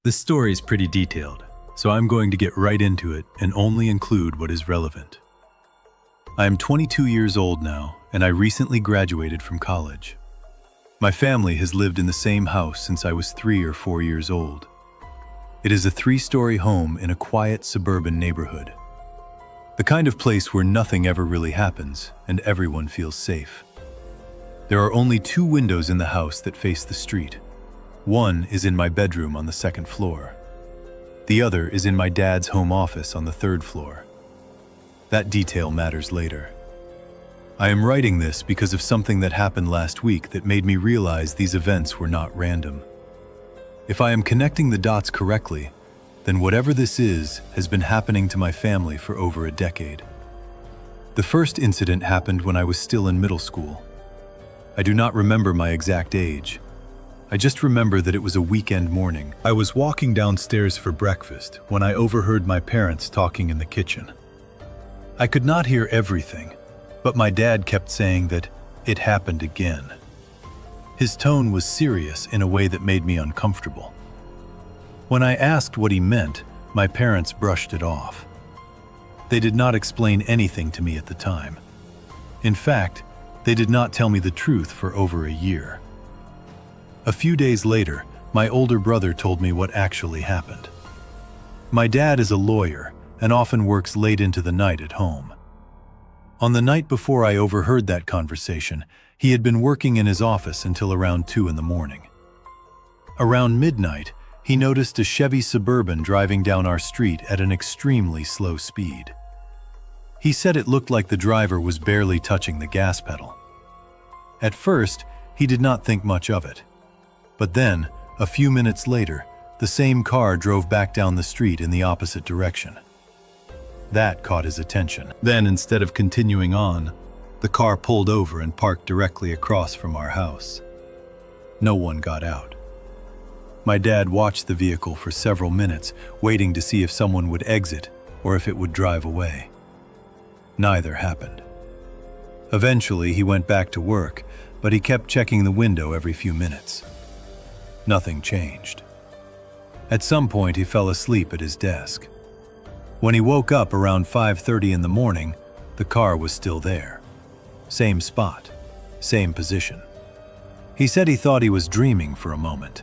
This story is pretty detailed, so I'm going to get right into it and only include what is relevant. I am 22 years old now, and I recently graduated from college. My family has lived in the same house since I was 3 or 4 years old. It is a 3-story home in a quiet suburban neighborhood. The kind of place where nothing ever really happens and everyone feels safe. There are only 2 windows in the house that face the street. One is in my bedroom on the 2nd floor. The other is in my dad's home office on the 3rd floor. That detail matters later. I am writing this because of something that happened last week that made me realize these events were not random. If I am connecting the dots correctly, then whatever this is has been happening to my family for over a decade. The first incident happened when I was still in middle school. I do not remember my exact age. I just remember that it was a weekend morning. I was walking downstairs for breakfast when I overheard my parents talking in the kitchen. I could not hear everything, but my dad kept saying that it happened again. His tone was serious in a way that made me uncomfortable. When I asked what he meant, my parents brushed it off. They did not explain anything to me at the time. In fact, they did not tell me the truth for over a year. A few days later, my older brother told me what actually happened. My dad is a lawyer and often works late into the night at home. On the night before I overheard that conversation, he had been working in his office until around 2 in the morning. Around midnight, he noticed a Chevy Suburban driving down our street at an extremely slow speed. He said it looked like the driver was barely touching the gas pedal. At first, he did not think much of it. But then, a few minutes later, the same car drove back down the street in the opposite direction. That caught his attention. Then, instead of continuing on, the car pulled over and parked directly across from our house. No one got out. My dad watched the vehicle for several minutes, waiting to see if someone would exit or if it would drive away. Neither happened. Eventually, he went back to work, but he kept checking the window every few minutes. Nothing changed. At some point, he fell asleep at his desk. When he woke up around 5:30 in the morning, the car was still there. Same spot, same position. He said he thought he was dreaming for a moment.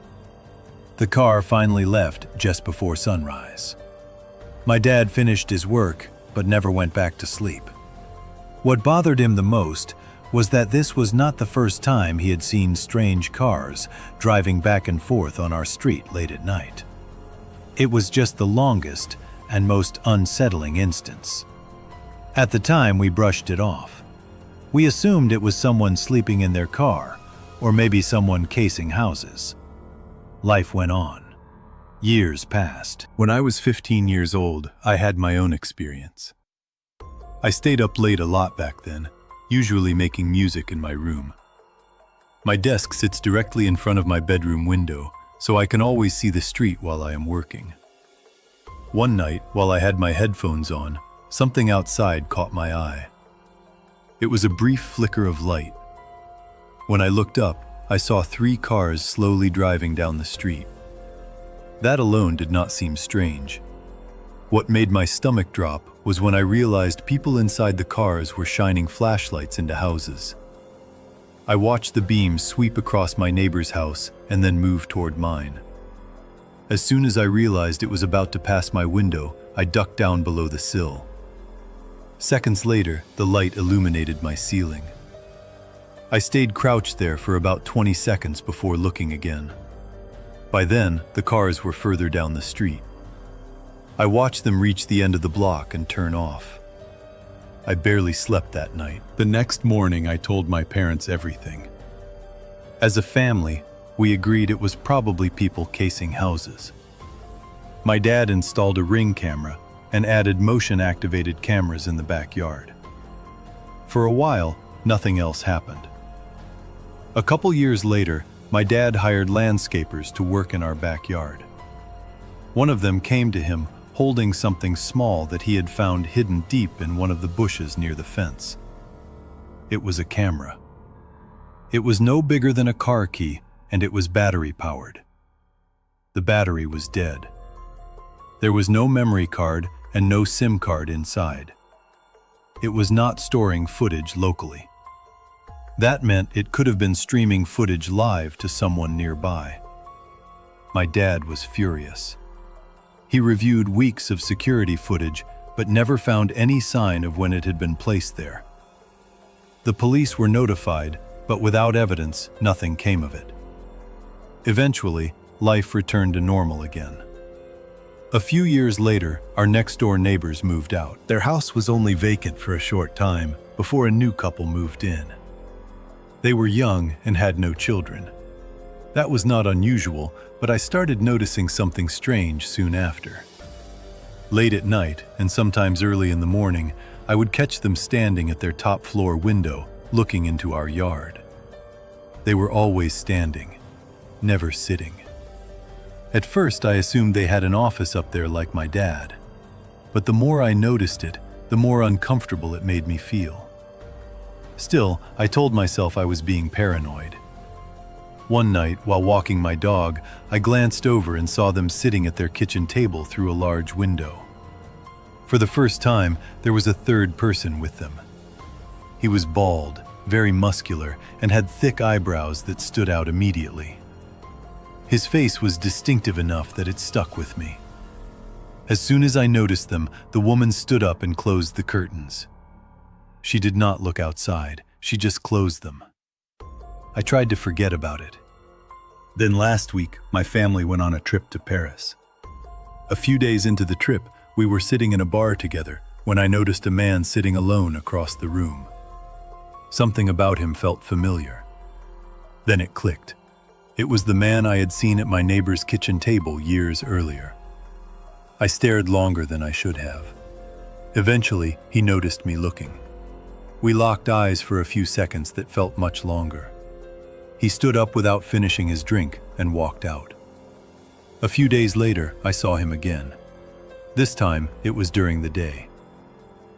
The car finally left just before sunrise. My dad finished his work, but never went back to sleep. What bothered him the most was that this was not the first time he had seen strange cars driving back and forth on our street late at night. It was just the longest and most unsettling instance. At the time, we brushed it off. We assumed it was someone sleeping in their car, or maybe someone casing houses. Life went on. Years passed. When I was 15 years old, I had my own experience. I stayed up late a lot back then, usually making music in my room. My desk sits directly in front of my bedroom window, so I can always see the street while I am working. One night, while I had my headphones on, something outside caught my eye. It was a brief flicker of light. When I looked up, I saw 3 cars slowly driving down the street. That alone did not seem strange. What made my stomach drop was when I realized people inside the cars were shining flashlights into houses. I watched the beams sweep across my neighbor's house and then move toward mine. As soon as I realized it was about to pass my window, I ducked down below the sill. Seconds later, the light illuminated my ceiling. I stayed crouched there for about 20 seconds before looking again. By then, the cars were further down the street. I watched them reach the end of the block and turn off. I barely slept that night. The next morning, I told my parents everything. As a family, we agreed it was probably people casing houses. My dad installed a Ring camera and added motion-activated cameras in the backyard. For a while, nothing else happened. A couple years later, my dad hired landscapers to work in our backyard. One of them came to him holding something small that he had found hidden deep in one of the bushes near the fence. It was a camera. It was no bigger than a car key, and it was battery-powered. The battery was dead. There was no memory card and no SIM card inside. It was not storing footage locally. That meant it could have been streaming footage live to someone nearby. My dad was furious. He reviewed weeks of security footage, but never found any sign of when it had been placed there. The police were notified, but without evidence, nothing came of it. Eventually, life returned to normal again. A few years later, our next-door neighbors moved out. Their house was only vacant for a short time before a new couple moved in. They were young and had no children. That was not unusual, but I started noticing something strange soon after. Late at night, and sometimes early in the morning, I would catch them standing at their top-floor window, looking into our yard. They were always standing, never sitting. At first, I assumed they had an office up there like my dad. But the more I noticed it, the more uncomfortable it made me feel. Still, I told myself I was being paranoid. One night, while walking my dog, I glanced over and saw them sitting at their kitchen table through a large window. For the first time, there was a third person with them. He was bald, very muscular, and had thick eyebrows that stood out immediately. His face was distinctive enough that it stuck with me. As soon as I noticed them, the woman stood up and closed the curtains. She did not look outside, she just closed them. I tried to forget about it. Then last week, my family went on a trip to Paris. A few days into the trip, we were sitting in a bar together when I noticed a man sitting alone across the room. Something about him felt familiar. Then it clicked. It was the man I had seen at my neighbor's kitchen table years earlier. I stared longer than I should have. Eventually, he noticed me looking. We locked eyes for a few seconds that felt much longer. He stood up without finishing his drink and walked out. A few days later, I saw him again. This time, it was during the day.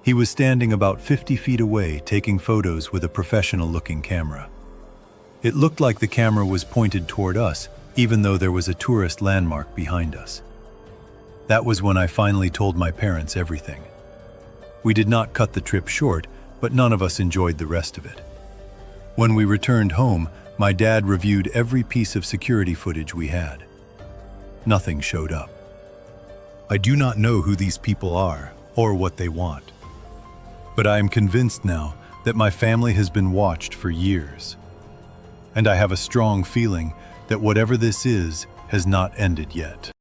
He was standing about 50 feet away taking photos with a professional-looking camera. It looked like the camera was pointed toward us, even though there was a tourist landmark behind us. That was when I finally told my parents everything. We did not cut the trip short, but none of us enjoyed the rest of it. When we returned home, my dad reviewed every piece of security footage we had. Nothing showed up. I do not know who these people are or what they want. But I am convinced now that my family has been watched for years. And I have a strong feeling that whatever this is has not ended yet.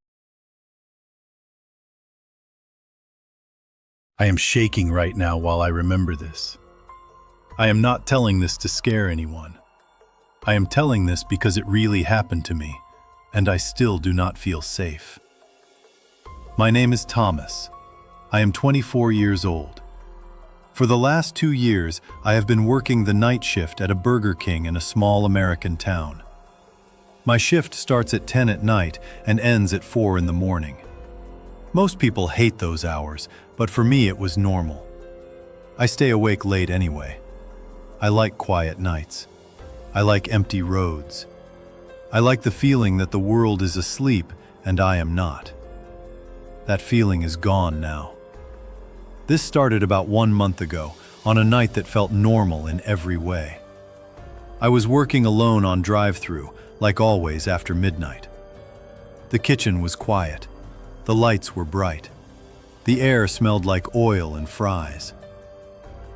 I am shaking right now while I remember this. I am not telling this to scare anyone. I am telling this because it really happened to me, and I still do not feel safe. My name is Thomas. I am 24 years old. For the last 2 years, I have been working the night shift at a Burger King in a small American town. My shift starts at 10 at night and ends at 4 in the morning. Most people hate those hours, but for me it was normal. I stay awake late anyway. I like quiet nights. I like empty roads. I like the feeling that the world is asleep and I am not. That feeling is gone now. This started about 1 month ago, on a night that felt normal in every way. I was working alone on drive-thru, like always after midnight. The kitchen was quiet. The lights were bright. The air smelled like oil and fries.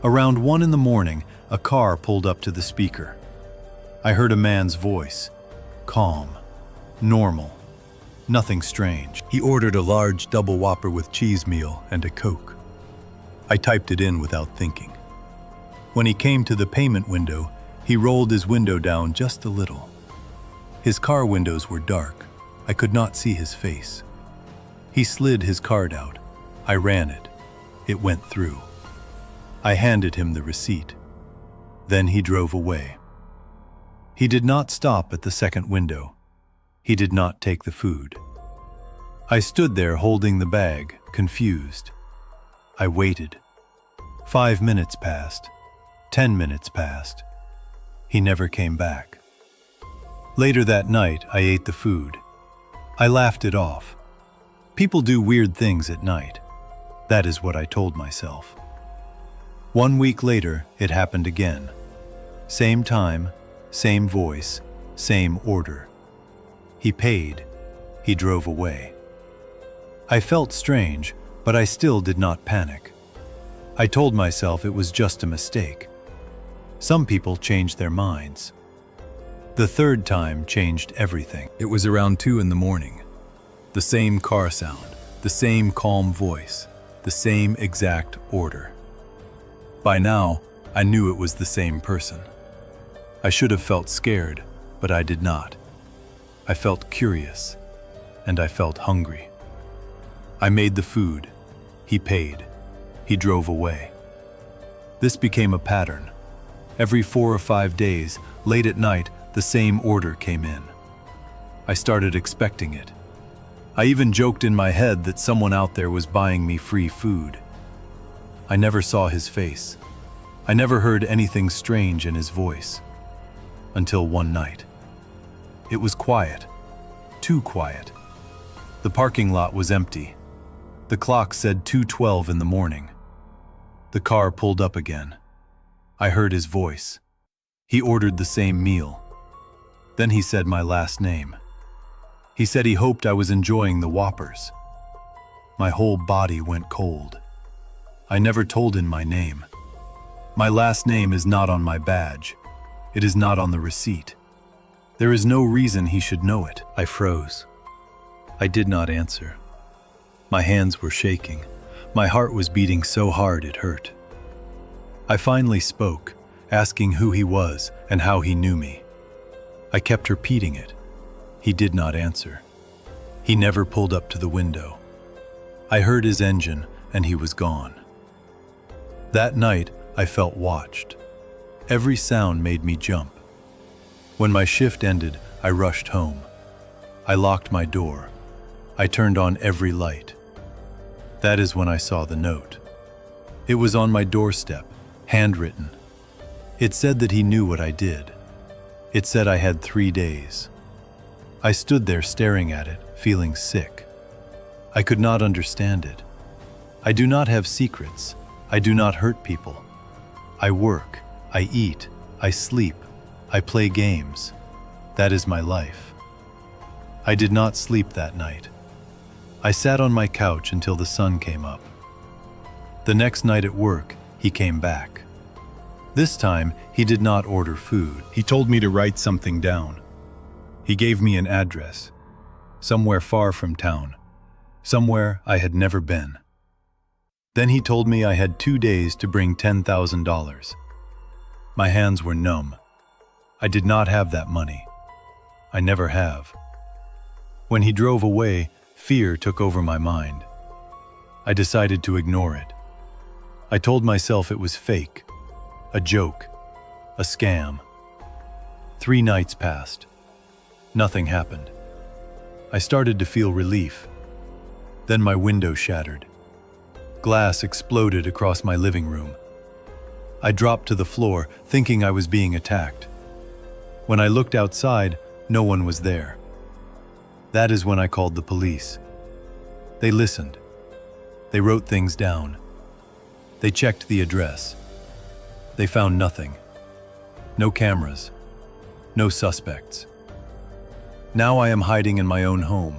Around 1 in the morning, a car pulled up to the speaker. I heard a man's voice. Calm. Normal. Nothing strange. He ordered a large double Whopper with cheese meal and a Coke. I typed it in without thinking. When he came to the payment window, he rolled his window down just a little. His car windows were dark. I could not see his face. He slid his card out. I ran it. It went through. I handed him the receipt. Then he drove away. He did not stop at the second window. He did not take the food. I stood there holding the bag, confused. I waited. 5 minutes passed. 10 minutes passed. He never came back. Later that night, I ate the food. I laughed it off. People do weird things at night. That is what I told myself. 1 week later, it happened again. Same time, same voice, same order. He paid. He drove away. I felt strange, but I still did not panic. I told myself it was just a mistake. Some people change their minds. The third time changed everything. It was around 2 in the morning. The same car sound, the same calm voice, the same exact order. By now, I knew it was the same person. I should have felt scared, but I did not. I felt curious, and I felt hungry. I made the food. He paid. He drove away. This became a pattern. Every 4 or 5 days, late at night, the same order came in. I started expecting it. I even joked in my head that someone out there was buying me free food. I never saw his face. I never heard anything strange in his voice. Until one night. It was quiet. Too quiet. The parking lot was empty. The clock said 2:12 in the morning. The car pulled up again. I heard his voice. He ordered the same meal. Then he said my last name. He said he hoped I was enjoying the Whoppers. My whole body went cold. I never told him my name. My last name is not on my badge. It is not on the receipt. There is no reason he should know it. I froze. I did not answer. My hands were shaking. My heart was beating so hard it hurt. I finally spoke, asking who he was and how he knew me. I kept repeating it. He did not answer. He never pulled up to the window. I heard his engine and he was gone. That night, I felt watched. Every sound made me jump. When my shift ended, I rushed home. I locked my door. I turned on every light. That is when I saw the note. It was on my doorstep, handwritten. It said that he knew what I did. It said I had 3 days. I stood there staring at it, feeling sick. I could not understand it. I do not have secrets. I do not hurt people. I work, I eat, I sleep, I play games. That is my life. I did not sleep that night. I sat on my couch until the sun came up. The next night at work, he came back. This time, he did not order food. He told me to write something down. He gave me an address, somewhere far from town, somewhere I had never been. Then he told me I had 2 days to bring $10,000. My hands were numb. I did not have that money. I never have. When he drove away, fear took over my mind. I decided to ignore it. I told myself it was fake, a joke, a scam. 3 nights passed. Nothing happened. I started to feel relief. Then my window shattered. Glass exploded across my living room. I dropped to the floor, thinking I was being attacked. When I looked outside, no one was there. That is when I called the police. They listened. They wrote things down. They checked the address. They found nothing. No cameras. No suspects. Now I am hiding in my own home.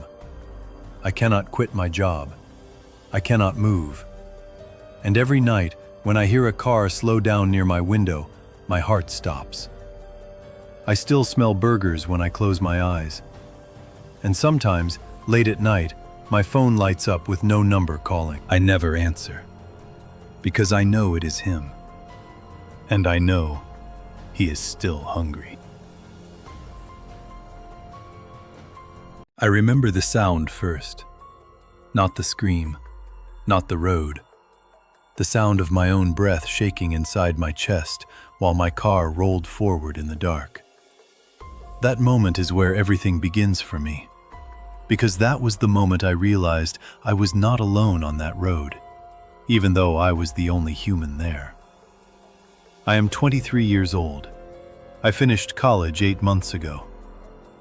I cannot quit my job. I cannot move. And every night, when I hear a car slow down near my window, my heart stops. I still smell burgers when I close my eyes. And sometimes, late at night, my phone lights up with no number calling. I never answer, because I know it is him. And I know he is still hungry. I remember the sound first, not the scream, not the road. The sound of my own breath shaking inside my chest while my car rolled forward in the dark. That moment is where everything begins for me, because that was the moment I realized I was not alone on that road, even though I was the only human there. I am 23 years old. I finished college 8 months ago.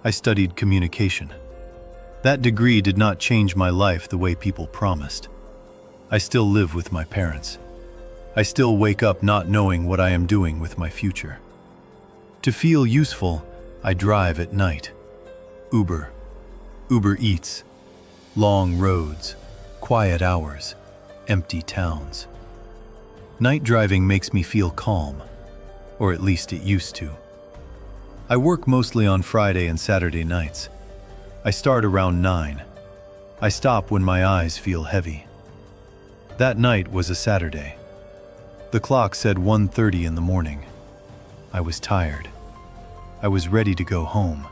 I studied communication. That degree did not change my life the way people promised. I still live with my parents. I still wake up not knowing what I am doing with my future. To feel useful, I drive at night. Uber Eats, long roads, quiet hours, empty towns. Night driving makes me feel calm, or at least it used to. I work mostly on Friday and Saturday nights. I start around 9. I stop when my eyes feel heavy. That night was a Saturday. The clock said 1:30 in the morning. I was tired. I was ready to go home.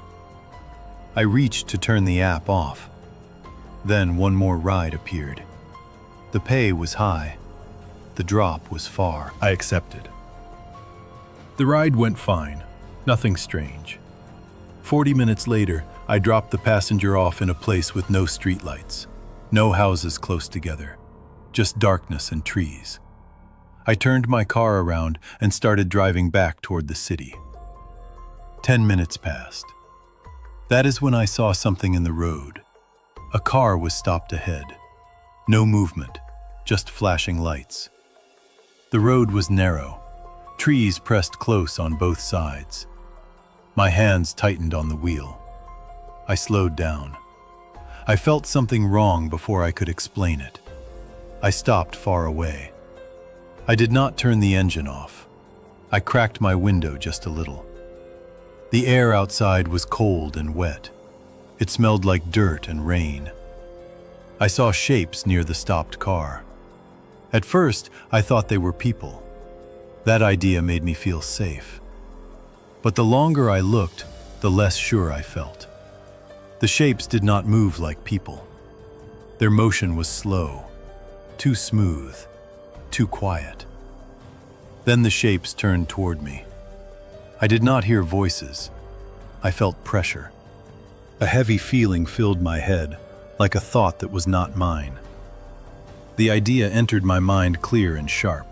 I reached to turn the app off. Then one more ride appeared. The pay was high. The drop was far. I accepted. The ride went fine. Nothing strange. 40 minutes later, I dropped the passenger off in a place with no streetlights, no houses close together, just darkness and trees. I turned my car around and started driving back toward the city. 10 minutes passed. That is when I saw something in the road. A car was stopped ahead. No movement, just flashing lights. The road was narrow, trees pressed close on both sides. My hands tightened on the wheel. I slowed down. I felt something wrong before I could explain it. I stopped far away. I did not turn the engine off. I cracked my window just a little. The air outside was cold and wet. It smelled like dirt and rain. I saw shapes near the stopped car. At first, I thought they were people. That idea made me feel safe. But the longer I looked, the less sure I felt. The shapes did not move like people. Their motion was slow, too smooth, too quiet. Then the shapes turned toward me. I did not hear voices. I felt pressure. A heavy feeling filled my head, like a thought that was not mine. The idea entered my mind clear and sharp.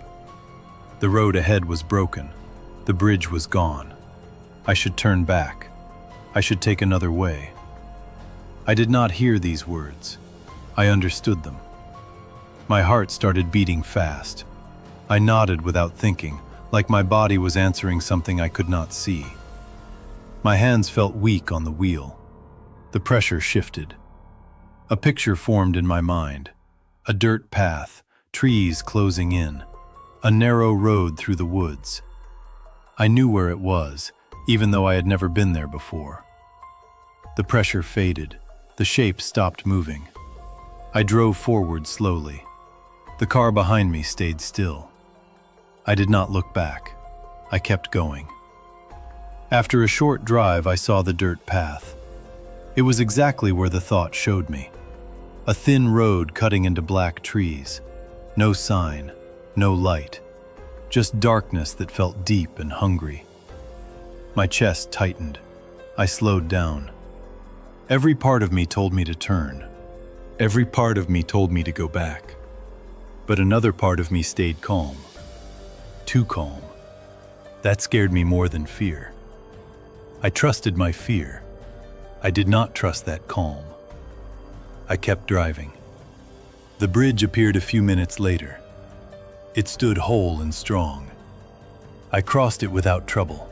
The road ahead was broken. The bridge was gone. I should turn back. I should take another way. I did not hear these words. I understood them. My heart started beating fast. I nodded without thinking, like my body was answering something I could not see. My hands felt weak on the wheel. The pressure shifted. A picture formed in my mind. A dirt path, trees closing in, a narrow road through the woods. I knew where it was, even though I had never been there before. The pressure faded. The shape stopped moving. I drove forward slowly. The car behind me stayed still. I did not look back. I kept going. After a short drive, I saw the dirt path. It was exactly where the thought showed me. A thin road cutting into black trees. No sign, no light. Just darkness that felt deep and hungry. My chest tightened. I slowed down. Every part of me told me to turn. Every part of me told me to go back. But another part of me stayed calm. Too calm. That scared me more than fear. I trusted my fear. I did not trust that calm. I kept driving. The bridge appeared a few minutes later. It stood whole and strong. I crossed it without trouble.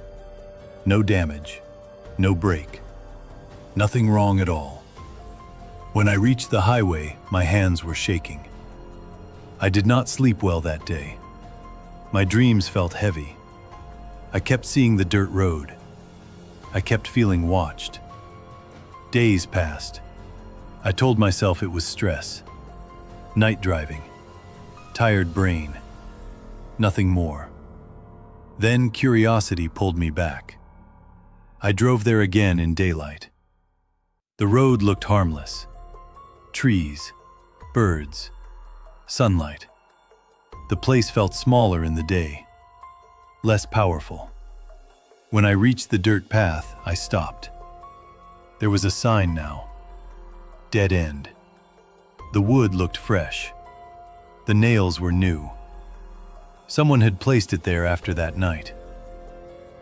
No damage, no break. Nothing wrong at all. When I reached the highway, my hands were shaking. I did not sleep well that day. My dreams felt heavy. I kept seeing the dirt road. I kept feeling watched. Days passed. I told myself it was stress. Night driving. Tired brain. Nothing more. Then curiosity pulled me back. I drove there again in daylight. The road looked harmless. Trees, birds, sunlight. The place felt smaller in the day, less powerful. When I reached the dirt path, I stopped. There was a sign now. Dead end. The wood looked fresh. The nails were new. Someone had placed it there after that night.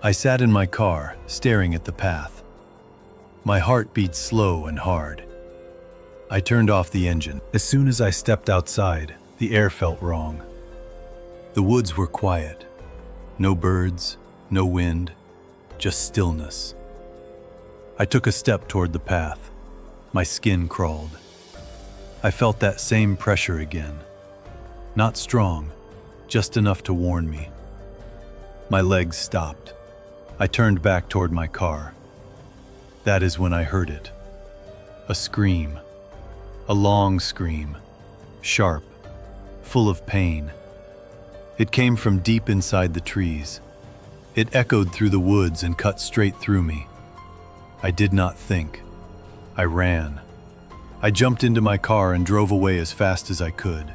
I sat in my car, staring at the path. My heart beat slow and hard. I turned off the engine. As soon as I stepped outside, the air felt wrong. The woods were quiet. No birds, no wind, just stillness. I took a step toward the path. My skin crawled. I felt that same pressure again. Not strong, just enough to warn me. My legs stopped. I turned back toward my car. That is when I heard it. A scream. A long scream. Sharp. Full of pain. It came from deep inside the trees. It echoed through the woods and cut straight through me. I did not think. I ran. I jumped into my car and drove away as fast as I could.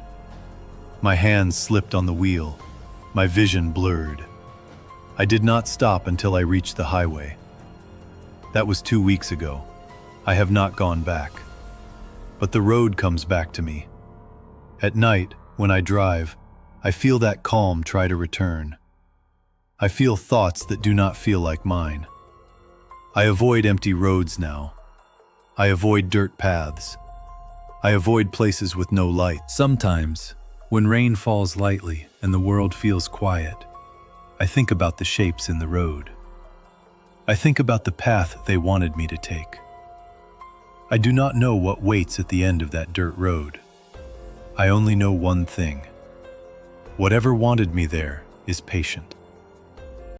My hands slipped on the wheel. My vision blurred. I did not stop until I reached the highway. That was 2 weeks ago. I have not gone back. But the road comes back to me. At night, when I drive, I feel that calm try to return. I feel thoughts that do not feel like mine. I avoid empty roads now. I avoid dirt paths. I avoid places with no light. Sometimes, when rain falls lightly and the world feels quiet, I think about the shapes in the road. I think about the path they wanted me to take. I do not know what waits at the end of that dirt road. I only know one thing. Whatever wanted me there is patient.